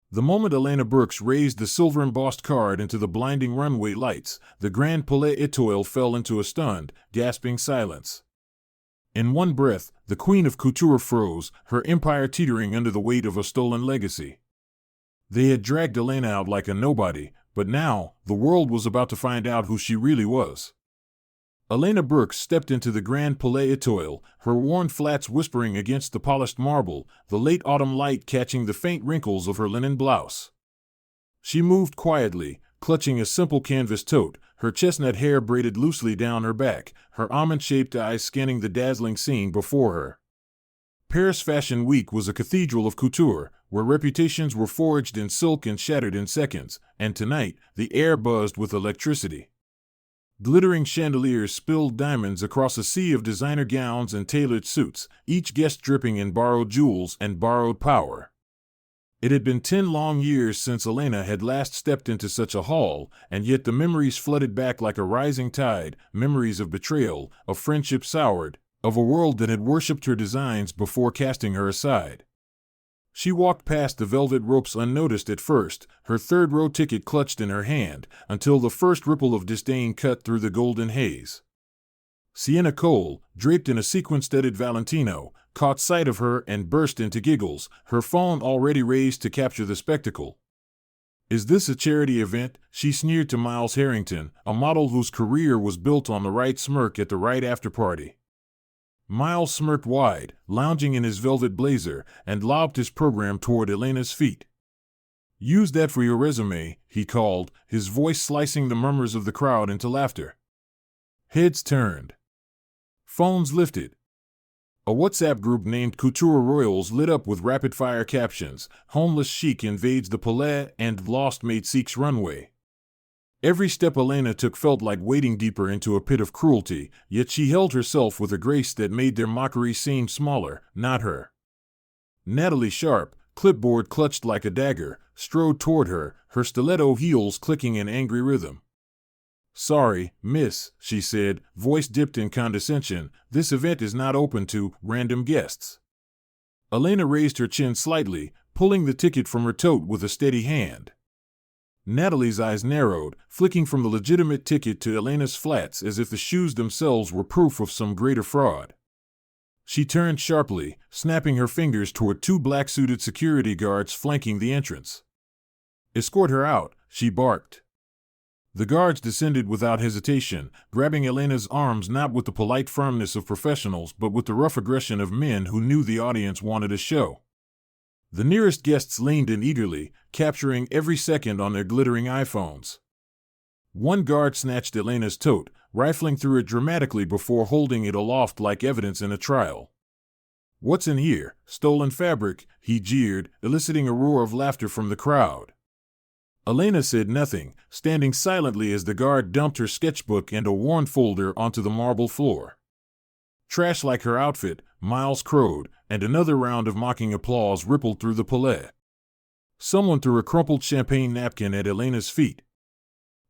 The moment Elena Brooks raised the silver-embossed card into the blinding runway lights, the Grand Palais Etoile fell into a stunned, gasping silence. In one breath, the Queen of Couture froze, her empire teetering under the weight of a stolen legacy. They had dragged Elena out like a nobody, but now, the world was about to find out who she really was. Elena Brooks stepped into the Grand Palais Etoile, her worn flats whispering against the polished marble, the late autumn light catching the faint wrinkles of her linen blouse. She moved quietly, clutching a simple canvas tote, her chestnut hair braided loosely down her back, her almond-shaped eyes scanning the dazzling scene before her. Paris Fashion Week was a cathedral of couture, where reputations were forged in silk and shattered in seconds, and tonight, the air buzzed with electricity. Glittering chandeliers spilled diamonds across a sea of designer gowns and tailored suits, each guest dripping in borrowed jewels and borrowed power. It had been 10 long years since Elena had last stepped into such a hall, and yet the memories flooded back like a rising tide, memories of betrayal, of friendship soured, of a world that had worshipped her designs before casting her aside. She walked past the velvet ropes unnoticed at first, her third-row ticket clutched in her hand, until the first ripple of disdain cut through the golden haze. Sienna Cole, draped in a sequin-studded Valentino, caught sight of her and burst into giggles, her phone already raised to capture the spectacle. "Is this a charity event?" she sneered to Miles Harrington, a model whose career was built on the right smirk at the right after-party. Miles smirked wide, lounging in his velvet blazer, and lobbed his program toward Elena's feet. "Use that for your resume," he called, his voice slicing the murmurs of the crowd into laughter. Heads turned. Phones lifted. A WhatsApp group named Couture Royals lit up with rapid-fire captions, "Homeless chic invades the Palais" and "Lost mate seeks runway." Every step Elena took felt like wading deeper into a pit of cruelty, yet she held herself with a grace that made their mockery seem smaller, not her. Natalie Sharp, clipboard clutched like a dagger, strode toward her, her stiletto heels clicking in angry rhythm. "Sorry, miss," she said, voice dipped in condescension, "this event is not open to random guests." Elena raised her chin slightly, pulling the ticket from her tote with a steady hand. Natalie's eyes narrowed, flicking from the legitimate ticket to Elena's flats as if the shoes themselves were proof of some greater fraud. She turned sharply, snapping her fingers toward 2 black-suited security guards flanking the entrance. "Escort her out," she barked. The guards descended without hesitation, grabbing Elena's arms not with the polite firmness of professionals but with the rough aggression of men who knew the audience wanted a show. The nearest guests leaned in eagerly, capturing every second on their glittering iPhones. One guard snatched Elena's tote, rifling through it dramatically before holding it aloft like evidence in a trial. "What's in here? Stolen fabric?" he jeered, eliciting a roar of laughter from the crowd. Elena said nothing, standing silently as the guard dumped her sketchbook and a worn folder onto the marble floor. "Trash like her outfit," Miles crowed, and another round of mocking applause rippled through the Palais. Someone threw a crumpled champagne napkin at Elena's feet.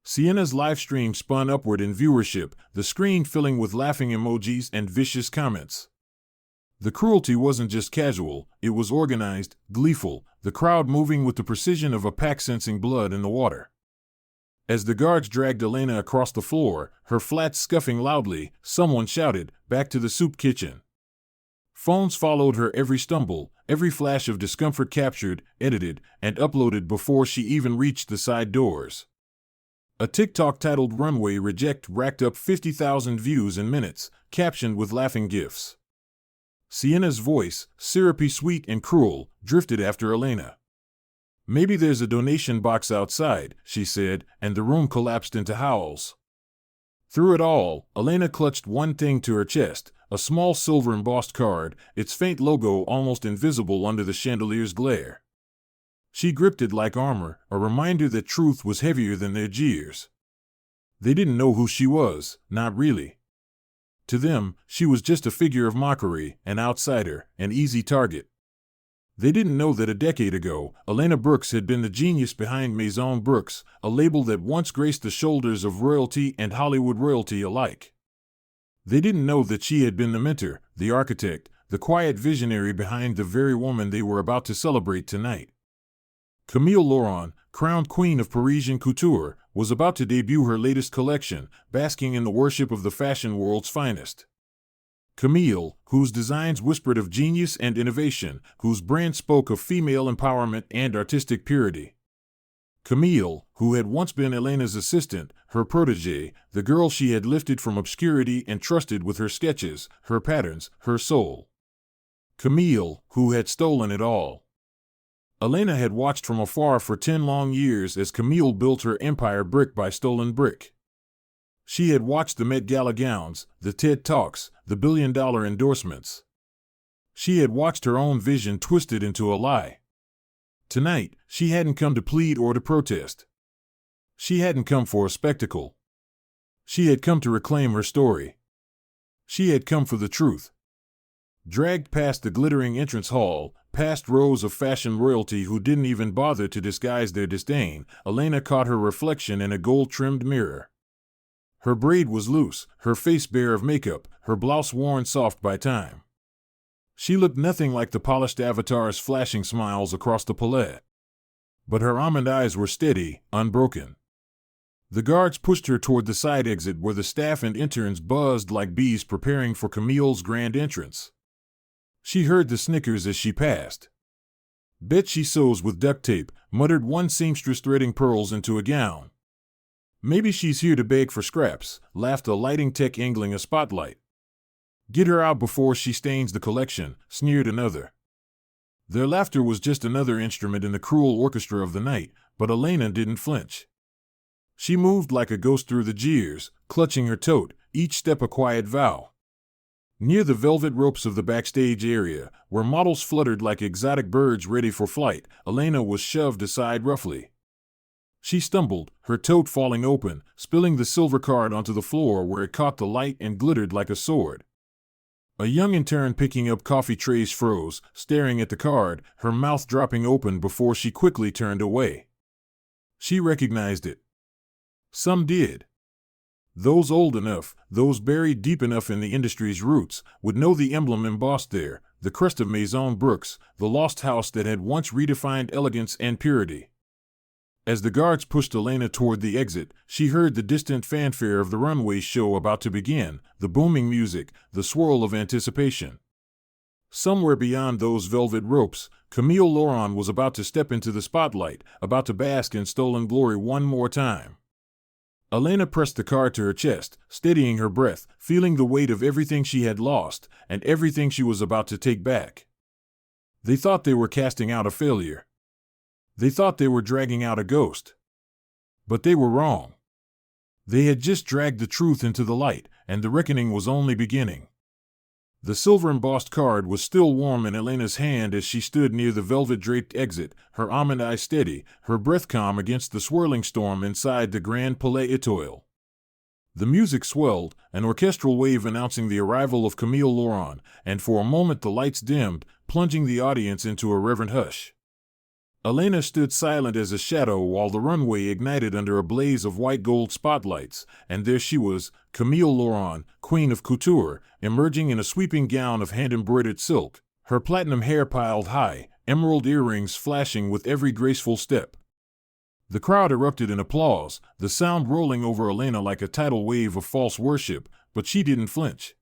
Sienna's live stream spun upward in viewership, the screen filling with laughing emojis and vicious comments. The cruelty wasn't just casual, it was organized, gleeful, the crowd moving with the precision of a pack sensing blood in the water. As the guards dragged Elena across the floor, her flats scuffing loudly, someone shouted, "Back to the soup kitchen." Phones followed her every stumble, every flash of discomfort captured, edited, and uploaded before she even reached the side doors. A TikTok titled "Runway Reject" racked up 50,000 views in minutes, captioned with laughing gifs. Sienna's voice, syrupy sweet and cruel, drifted after Elena. "Maybe there's a donation box outside," she said, and the room collapsed into howls. Through it all, Elena clutched one thing to her chest, a small silver-embossed card, its faint logo almost invisible under the chandelier's glare. She gripped it like armor, a reminder that truth was heavier than their jeers. They didn't know who she was, not really. To them, she was just a figure of mockery, an outsider, an easy target. They didn't know that a decade ago, Elena Brooks had been the genius behind Maison Brooks, a label that once graced the shoulders of royalty and Hollywood royalty alike. They didn't know that she had been the mentor, the architect, the quiet visionary behind the very woman they were about to celebrate tonight. Camille Laurent, crowned queen of Parisian couture, was about to debut her latest collection, basking in the worship of the fashion world's finest. Camille, whose designs whispered of genius and innovation, whose brand spoke of female empowerment and artistic purity. Camille, who had once been Elena's assistant, her protégée, the girl she had lifted from obscurity and trusted with her sketches, her patterns, her soul. Camille, who had stolen it all. Elena had watched from afar for 10 long years as Camille built her empire brick by stolen brick. She had watched the Met Gala gowns, the TED Talks, the billion-dollar endorsements. She had watched her own vision twisted into a lie. Tonight, she hadn't come to plead or to protest. She hadn't come for a spectacle. She had come to reclaim her story. She had come for the truth. Dragged past the glittering entrance hall, past rows of fashion royalty who didn't even bother to disguise their disdain, Elena caught her reflection in a gold-trimmed mirror. Her braid was loose, her face bare of makeup, her blouse worn soft by time. She looked nothing like the polished avatar's flashing smiles across the palette. But her almond eyes were steady, unbroken. The guards pushed her toward the side exit where the staff and interns buzzed like bees preparing for Camille's grand entrance. She heard the snickers as she passed. "Bet she sews with duct tape," muttered one seamstress threading pearls into a gown. "Maybe she's here to beg for scraps," laughed a lighting tech angling a spotlight. "Get her out before she stains the collection," sneered another. Their laughter was just another instrument in the cruel orchestra of the night, but Elena didn't flinch. She moved like a ghost through the jeers, clutching her tote, each step a quiet vow. Near the velvet ropes of the backstage area, where models fluttered like exotic birds ready for flight, Elena was shoved aside roughly. She stumbled, her tote falling open, spilling the silver card onto the floor where it caught the light and glittered like a sword. A young intern picking up coffee trays froze, staring at the card, her mouth dropping open before she quickly turned away. She recognized it. Some did. Those old enough, those buried deep enough in the industry's roots, would know the emblem embossed there, the crest of Maison Brooks, the lost house that had once redefined elegance and purity. As the guards pushed Elena toward the exit, she heard the distant fanfare of the runway show about to begin, the booming music, the swirl of anticipation. Somewhere beyond those velvet ropes, Camille Laurent was about to step into the spotlight, about to bask in stolen glory one more time. Elena pressed the card to her chest, steadying her breath, feeling the weight of everything she had lost, and everything she was about to take back. They thought they were casting out a failure. They thought they were dragging out a ghost. But they were wrong. They had just dragged the truth into the light, and the reckoning was only beginning. The silver-embossed card was still warm in Elena's hand as she stood near the velvet-draped exit, her almond eye steady, her breath calm against the swirling storm inside the Grand Palais Étoile. The music swelled, an orchestral wave announcing the arrival of Camille Laurent, and for a moment the lights dimmed, plunging the audience into a reverent hush. Elena stood silent as a shadow while the runway ignited under a blaze of white gold spotlights, and there she was, Camille Laurent, queen of couture, emerging in a sweeping gown of hand-embroidered silk, her platinum hair piled high, emerald earrings flashing with every graceful step. The crowd erupted in applause, the sound rolling over Elena like a tidal wave of false worship, but she didn't flinch.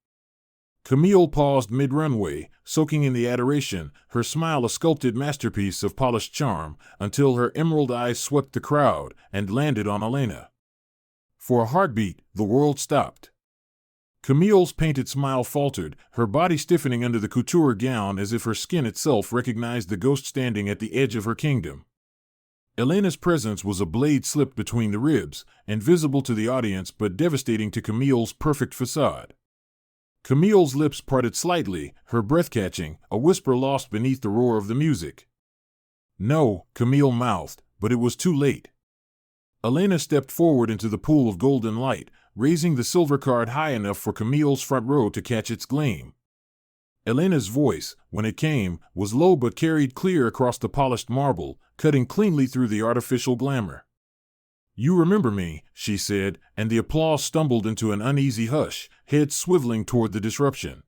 Camille paused mid-runway, soaking in the adoration, her smile a sculpted masterpiece of polished charm, until her emerald eyes swept the crowd and landed on Elena. For a heartbeat, the world stopped. Camille's painted smile faltered, her body stiffening under the couture gown as if her skin itself recognized the ghost standing at the edge of her kingdom. Elena's presence was a blade slipped between the ribs, invisible to the audience but devastating to Camille's perfect facade. Camille's lips parted slightly, her breath catching, a whisper lost beneath the roar of the music. "No," Camille mouthed, but it was too late. Elena stepped forward into the pool of golden light, raising the silver card high enough for Camille's front row to catch its gleam. Elena's voice, when it came, was low but carried clear across the polished marble, cutting cleanly through the artificial glamour. "You remember me," she said, and the applause stumbled into an uneasy hush, heads swiveling toward the disruption.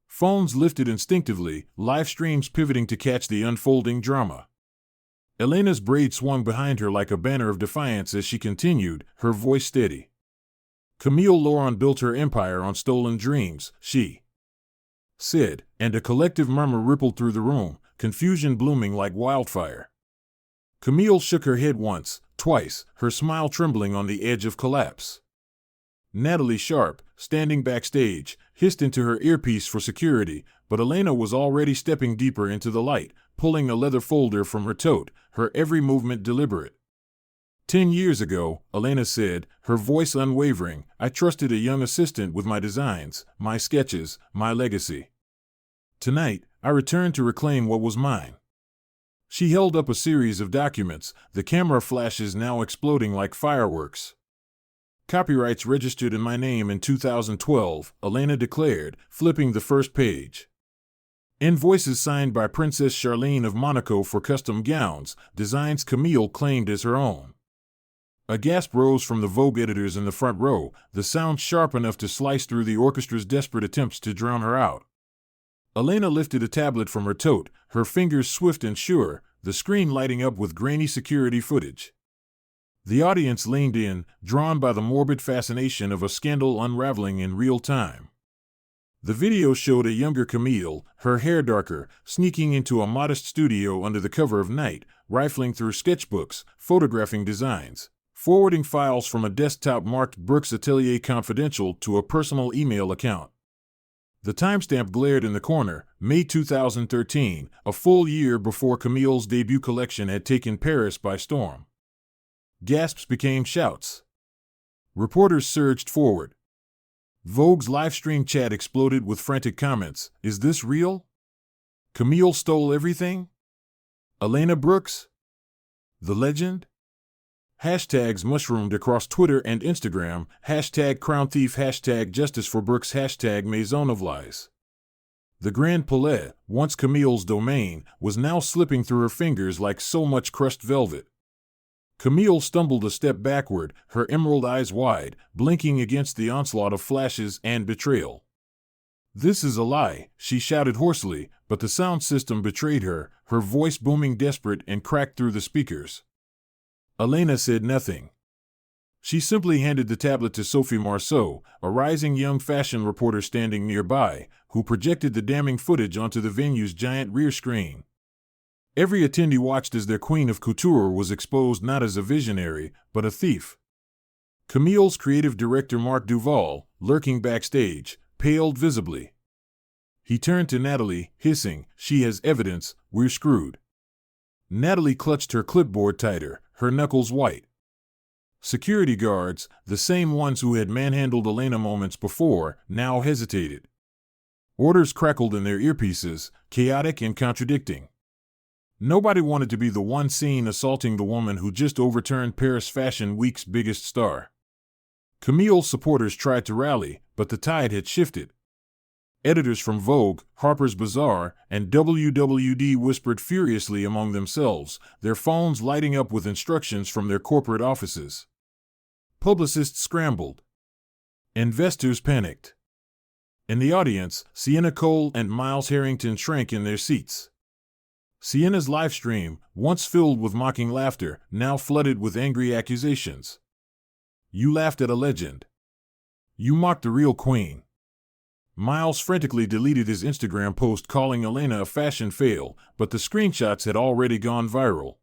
Phones lifted instinctively, live streams pivoting to catch the unfolding drama. Elena's braid swung behind her like a banner of defiance as she continued, her voice steady. Camille Laurent built her empire on stolen dreams, she said, and a collective murmur rippled through the room, confusion blooming like wildfire. Camille shook her head once, twice, her smile trembling on the edge of collapse. Natalie Sharp, standing backstage, hissed into her earpiece for security, but Elena was already stepping deeper into the light, pulling a leather folder from her tote, her every movement deliberate. 10 years ago, Elena said, her voice unwavering, I trusted a young assistant with my designs, my sketches, my legacy. Tonight, I returned to reclaim what was mine. She held up a series of documents, the camera flashes now exploding like fireworks. Copyrights registered in my name in 2012, Elena declared, flipping the first page. Invoices signed by Princess Charlene of Monaco for custom gowns, designs Camille claimed as her own. A gasp rose from the Vogue editors in the front row, the sound sharp enough to slice through the orchestra's desperate attempts to drown her out. Elena lifted a tablet from her tote, her fingers swift and sure, the screen lighting up with grainy security footage. The audience leaned in, drawn by the morbid fascination of a scandal unraveling in real time. The video showed a younger Camille, her hair darker, sneaking into a modest studio under the cover of night, rifling through sketchbooks, photographing designs, forwarding files from a desktop marked Brooks Atelier Confidential to a personal email account. The timestamp glared in the corner, May 2013, a full year before Camille's debut collection had taken Paris by storm. Gasps became shouts. Reporters surged forward. Vogue's live-stream chat exploded with frantic comments. Is this real? Camille stole everything? Elena Brooks? The legend? Hashtags mushroomed across Twitter and Instagram, hashtag crown thief, hashtag justice for Brooks, hashtag maison of lies. The Grand Palais, once Camille's domain, was now slipping through her fingers like so much crushed velvet. Camille stumbled a step backward, her emerald eyes wide, blinking against the onslaught of flashes and betrayal. This is a lie, she shouted hoarsely, but the sound system betrayed her, her voice booming desperate and cracked through the speakers. Elena said nothing. She simply handed the tablet to Sophie Marceau, a rising young fashion reporter standing nearby, who projected the damning footage onto the venue's giant rear screen. Every attendee watched as their queen of couture was exposed not as a visionary, but a thief. Camille's creative director Marc Duval, lurking backstage, paled visibly. He turned to Natalie, hissing, she has evidence, we're screwed. Natalie clutched her clipboard tighter, her knuckles white. Security guards, the same ones who had manhandled Elena moments before, now hesitated. Orders crackled in their earpieces, chaotic and contradicting. Nobody wanted to be the one seen assaulting the woman who just overturned Paris Fashion Week's biggest star. Camille's supporters tried to rally, but the tide had shifted. Editors from Vogue, Harper's Bazaar, and WWD whispered furiously among themselves, their phones lighting up with instructions from their corporate offices. Publicists scrambled. Investors panicked. In the audience, Sienna Cole and Miles Harrington shrank in their seats. Sienna's live stream, once filled with mocking laughter, now flooded with angry accusations. You laughed at a legend. You mocked the real queen. Miles frantically deleted his Instagram post calling Elena a fashion fail, but the screenshots had already gone viral.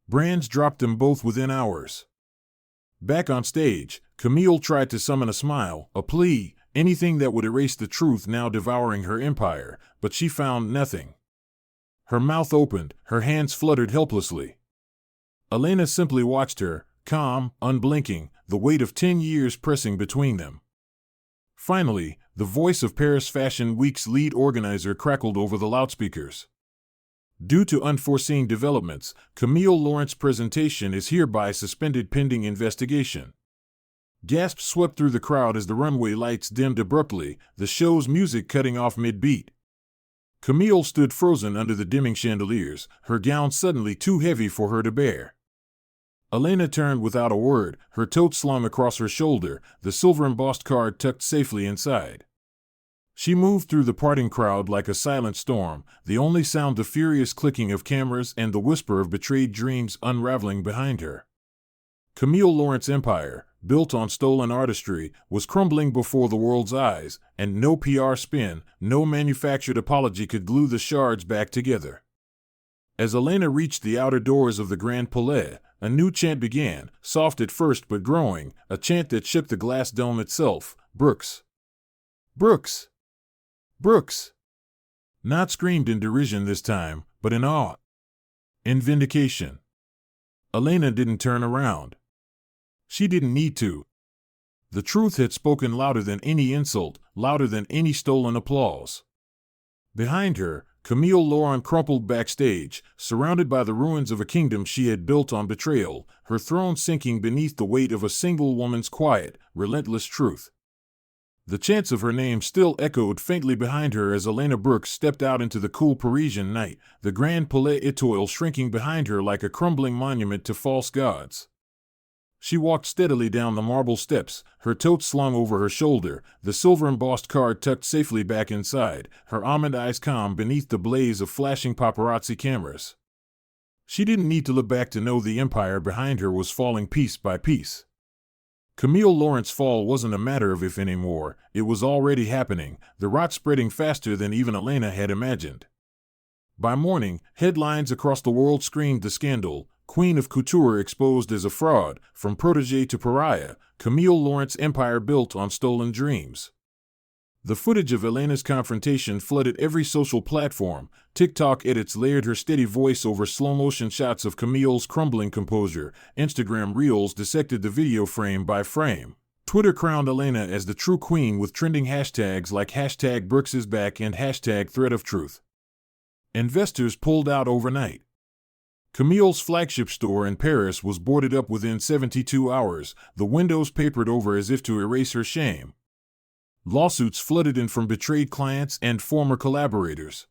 Brands dropped them both within hours. Back on stage, Camille tried to summon a smile, a plea, anything that would erase the truth now devouring her empire, but she found nothing. Her mouth opened, her hands fluttered helplessly. Elena simply watched her, calm, unblinking, the weight of 10 years pressing between them. Finally, the voice of Paris Fashion Week's lead organizer crackled over the loudspeakers. Due to unforeseen developments, Camille Laurent's presentation is hereby suspended pending investigation. Gasps swept through the crowd as the runway lights dimmed abruptly, the show's music cutting off mid-beat. Camille stood frozen under the dimming chandeliers, her gown suddenly too heavy for her to bear. Elena turned without a word, her tote slung across her shoulder, the silver-embossed card tucked safely inside. She moved through the parting crowd like a silent storm, the only sound the furious clicking of cameras and the whisper of betrayed dreams unraveling behind her. Camille Lawrence's empire, built on stolen artistry, was crumbling before the world's eyes, and no PR spin, no manufactured apology could glue the shards back together. As Elena reached the outer doors of the Grand Palais, a new chant began, soft at first but growing, a chant that shook the glass dome itself. Brooks! Brooks! Brooks! Not screamed in derision this time, but in awe. In vindication. Elena didn't turn around. She didn't need to. The truth had spoken louder than any insult, louder than any stolen applause. Behind her, Camille Laurent crumpled backstage, surrounded by the ruins of a kingdom she had built on betrayal, her throne sinking beneath the weight of a single woman's quiet, relentless truth. The chants of her name still echoed faintly behind her as Elena Brooks stepped out into the cool Parisian night, the Grand Palais Étoile shrinking behind her like a crumbling monument to false gods. She walked steadily down the marble steps, her tote slung over her shoulder, the silver-embossed card tucked safely back inside, her almond eyes calm beneath the blaze of flashing paparazzi cameras. She didn't need to look back to know the empire behind her was falling piece by piece. Camille Lawrence's fall wasn't a matter of if anymore, it was already happening, the rot spreading faster than even Elena had imagined. By morning, headlines across the world screamed the scandal, Queen of Couture exposed as a fraud, from protégé to pariah, Camille Lawrence's empire built on stolen dreams. The footage of Elena's confrontation flooded every social platform. TikTok edits layered her steady voice over slow-motion shots of Camille's crumbling composure. Instagram Reels dissected the video frame by frame. Twitter crowned Elena as the true queen with trending hashtags like #BrooksIsBack and #ThreadOfTruth. Investors pulled out overnight. Camille's flagship store in Paris was boarded up within 72 hours, the windows papered over as if to erase her shame. Lawsuits flooded in from betrayed clients and former collaborators.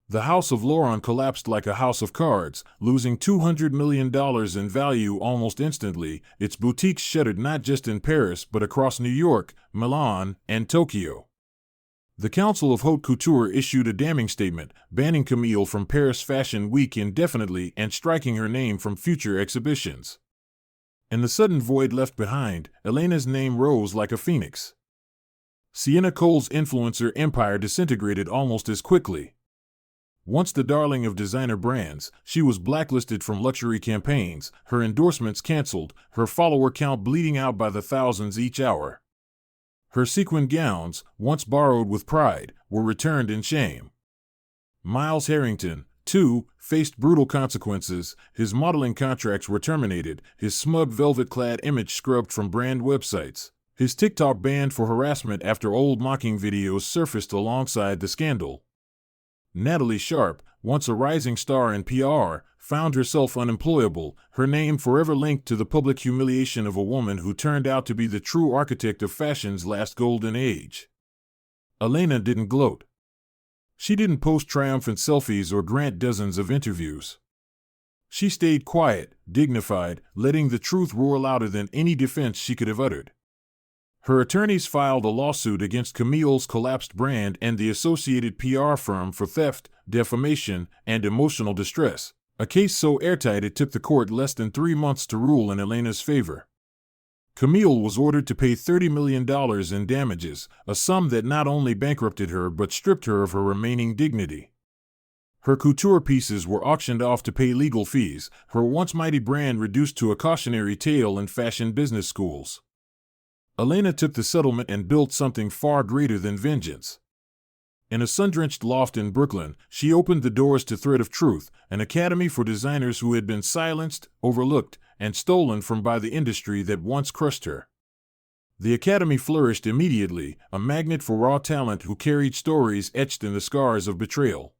The House of Laurent collapsed like a house of cards, losing $200 million in value almost instantly. Its boutiques shuttered not just in Paris but across New York, Milan, and Tokyo. The Council of Haute Couture issued a damning statement, banning Camille from Paris Fashion Week indefinitely and striking her name from future exhibitions. In the sudden void left behind, Elena's name rose like a phoenix. Sienna Cole's influencer empire disintegrated almost as quickly. Once the darling of designer brands, she was blacklisted from luxury campaigns, her endorsements canceled, her follower count bleeding out by the thousands each hour. Her sequined gowns, once borrowed with pride, were returned in shame. Miles Harrington, too, faced brutal consequences. His modeling contracts were terminated, his smug velvet-clad image scrubbed from brand websites, his TikTok banned for harassment after old mocking videos surfaced alongside the scandal. Natalie Sharp, once a rising star in PR, found herself unemployable, her name forever linked to the public humiliation of a woman who turned out to be the true architect of fashion's last golden age. Elena didn't gloat. She didn't post triumphant selfies or grant dozens of interviews. She stayed quiet, dignified, letting the truth roar louder than any defense she could have uttered. Her attorneys filed a lawsuit against Camille's collapsed brand and the associated PR firm for theft, defamation, and emotional distress, a case so airtight it took the court less than 3 months to rule in Elena's favor. Camille was ordered to pay $30 million in damages, a sum that not only bankrupted her but stripped her of her remaining dignity. Her couture pieces were auctioned off to pay legal fees, her once mighty brand reduced to a cautionary tale in fashion business schools. Elena took the settlement and built something far greater than vengeance. In a sun-drenched loft in Brooklyn, she opened the doors to Thread of Truth, an academy for designers who had been silenced, overlooked, and stolen from by the industry that once crushed her. The academy flourished immediately, a magnet for raw talent who carried stories etched in the scars of betrayal.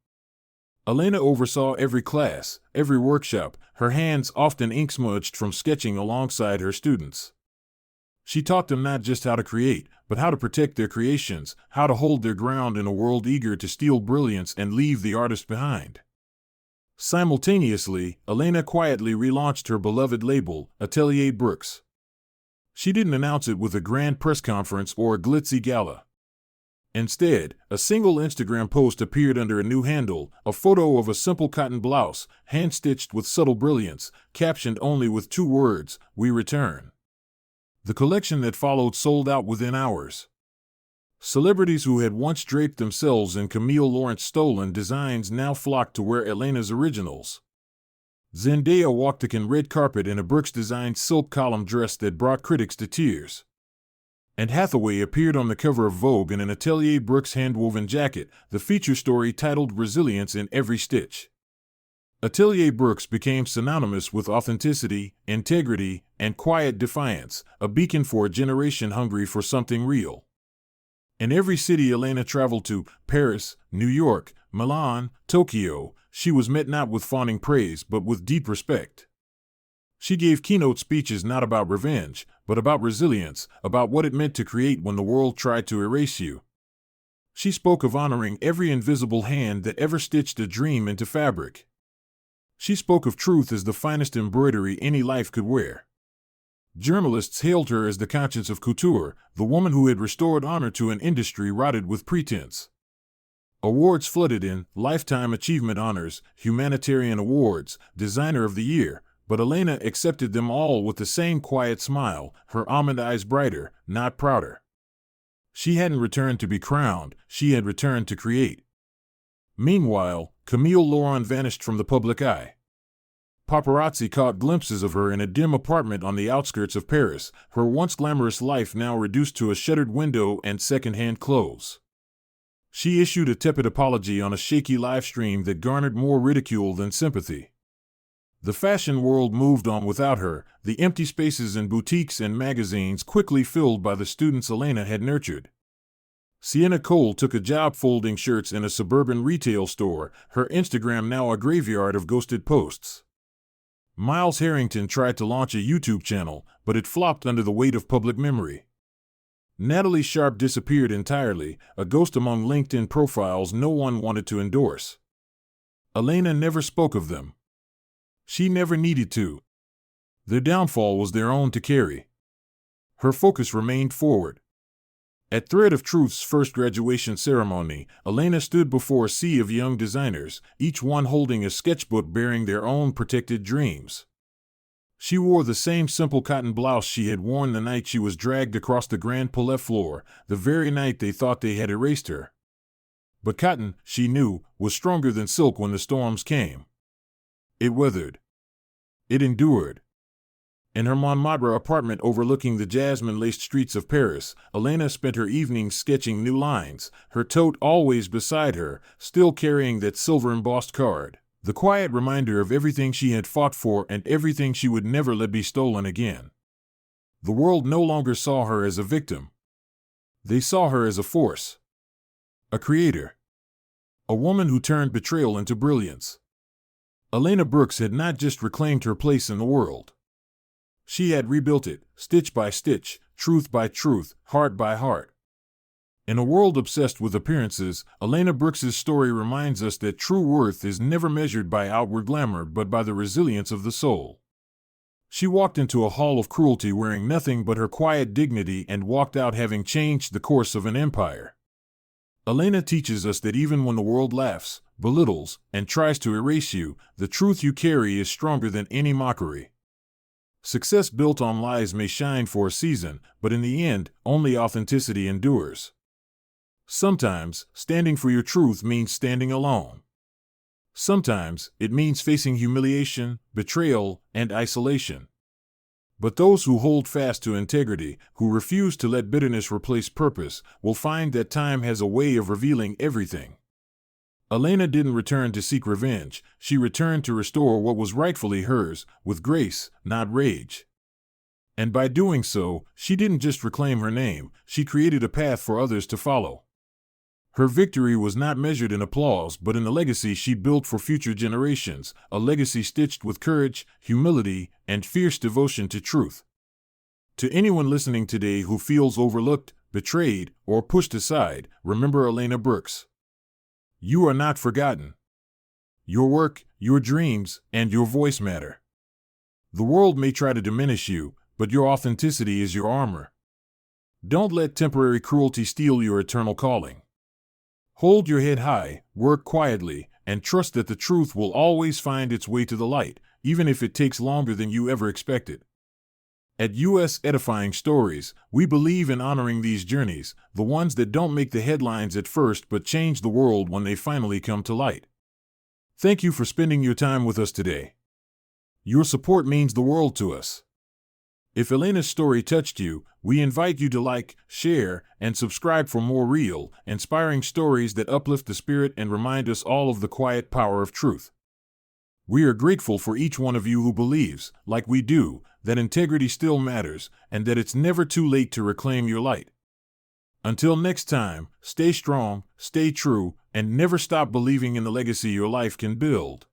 Elena oversaw every class, every workshop, her hands often ink-smudged from sketching alongside her students. She taught them not just how to create, but how to protect their creations, how to hold their ground in a world eager to steal brilliance and leave the artist behind. Simultaneously, Elena quietly relaunched her beloved label, Atelier Brooks. She didn't announce it with a grand press conference or a glitzy gala. Instead, a single Instagram post appeared under a new handle, a photo of a simple cotton blouse, hand-stitched with subtle brilliance, captioned only with 2 words, "We return." The collection that followed sold out within hours. Celebrities who had once draped themselves in Camille Laurent's stolen designs now flocked to wear Elena's originals. Zendaya walked the red carpet in a Brooks-designed silk column dress that brought critics to tears. And Hathaway appeared on the cover of Vogue in an Atelier Brooks hand-woven jacket, the feature story titled "Resilience in Every Stitch." Atelier Brooks became synonymous with authenticity, integrity, and quiet defiance, a beacon for a generation hungry for something real. In every city Elena traveled to, Paris, New York, Milan, Tokyo, she was met not with fawning praise but with deep respect. She gave keynote speeches not about revenge, but about resilience, about what it meant to create when the world tried to erase you. She spoke of honoring every invisible hand that ever stitched a dream into fabric. She spoke of truth as the finest embroidery any life could wear. Journalists hailed her as the conscience of couture, the woman who had restored honor to an industry rotted with pretense. Awards flooded in, Lifetime Achievement Honors, Humanitarian Awards, Designer of the Year, but Elena accepted them all with the same quiet smile, her almond eyes brighter, not prouder. She hadn't returned to be crowned, she had returned to create. Meanwhile, Camille Laurent vanished from the public eye. Paparazzi caught glimpses of her in a dim apartment on the outskirts of Paris, her once glamorous life now reduced to a shuttered window and second-hand clothes. She issued a tepid apology on a shaky live stream that garnered more ridicule than sympathy. The fashion world moved on without her, the empty spaces in boutiques and magazines quickly filled by the students Elena had nurtured. Sienna Cole took a job folding shirts in a suburban retail store, her Instagram now a graveyard of ghosted posts. Miles Harrington tried to launch a YouTube channel, but it flopped under the weight of public memory. Natalie Sharp disappeared entirely, a ghost among LinkedIn profiles no one wanted to endorse. Elena never spoke of them. She never needed to. Their downfall was their own to carry. Her focus remained forward. At Thread of Truth's first graduation ceremony, Elena stood before a sea of young designers, each one holding a sketchbook bearing their own protected dreams. She wore the same simple cotton blouse she had worn the night she was dragged across the Grand Palais floor, the very night they thought they had erased her. But cotton, she knew, was stronger than silk when the storms came. It weathered. It endured. In her Montmartre apartment overlooking the jasmine-laced streets of Paris, Elena spent her evenings sketching new lines, her tote always beside her, still carrying that silver-embossed card, the quiet reminder of everything she had fought for and everything she would never let be stolen again. The world no longer saw her as a victim. They saw her as a force. A creator. A woman who turned betrayal into brilliance. Elena Brooks had not just reclaimed her place in the world. She had rebuilt it, stitch by stitch, truth by truth, heart by heart. In a world obsessed with appearances, Elena Brooks's story reminds us that true worth is never measured by outward glamour but by the resilience of the soul. She walked into a hall of cruelty wearing nothing but her quiet dignity and walked out having changed the course of an empire. Elena teaches us that even when the world laughs, belittles, and tries to erase you, the truth you carry is stronger than any mockery. Success built on lies may shine for a season, but in the end, only authenticity endures. Sometimes, standing for your truth means standing alone. Sometimes, it means facing humiliation, betrayal, and isolation. But those who hold fast to integrity, who refuse to let bitterness replace purpose, will find that time has a way of revealing everything. Elena didn't return to seek revenge, she returned to restore what was rightfully hers, with grace, not rage. And by doing so, she didn't just reclaim her name, she created a path for others to follow. Her victory was not measured in applause but in the legacy she built for future generations, a legacy stitched with courage, humility, and fierce devotion to truth. To anyone listening today who feels overlooked, betrayed, or pushed aside, remember Elena Brooks. You are not forgotten. Your work, your dreams, and your voice matter. The world may try to diminish you, but your authenticity is your armor. Don't let temporary cruelty steal your eternal calling. Hold your head high, work quietly, and trust that the truth will always find its way to the light, even if it takes longer than you ever expected. At U.S. Edifying Stories, we believe in honoring these journeys, the ones that don't make the headlines at first but change the world when they finally come to light. Thank you for spending your time with us today. Your support means the world to us. If Elena's story touched you, we invite you to like, share, and subscribe for more real, inspiring stories that uplift the spirit and remind us all of the quiet power of truth. We are grateful for each one of you who believes, like we do, that integrity still matters and that it's never too late to reclaim your light. Until next time, stay strong, stay true, and never stop believing in the legacy your life can build.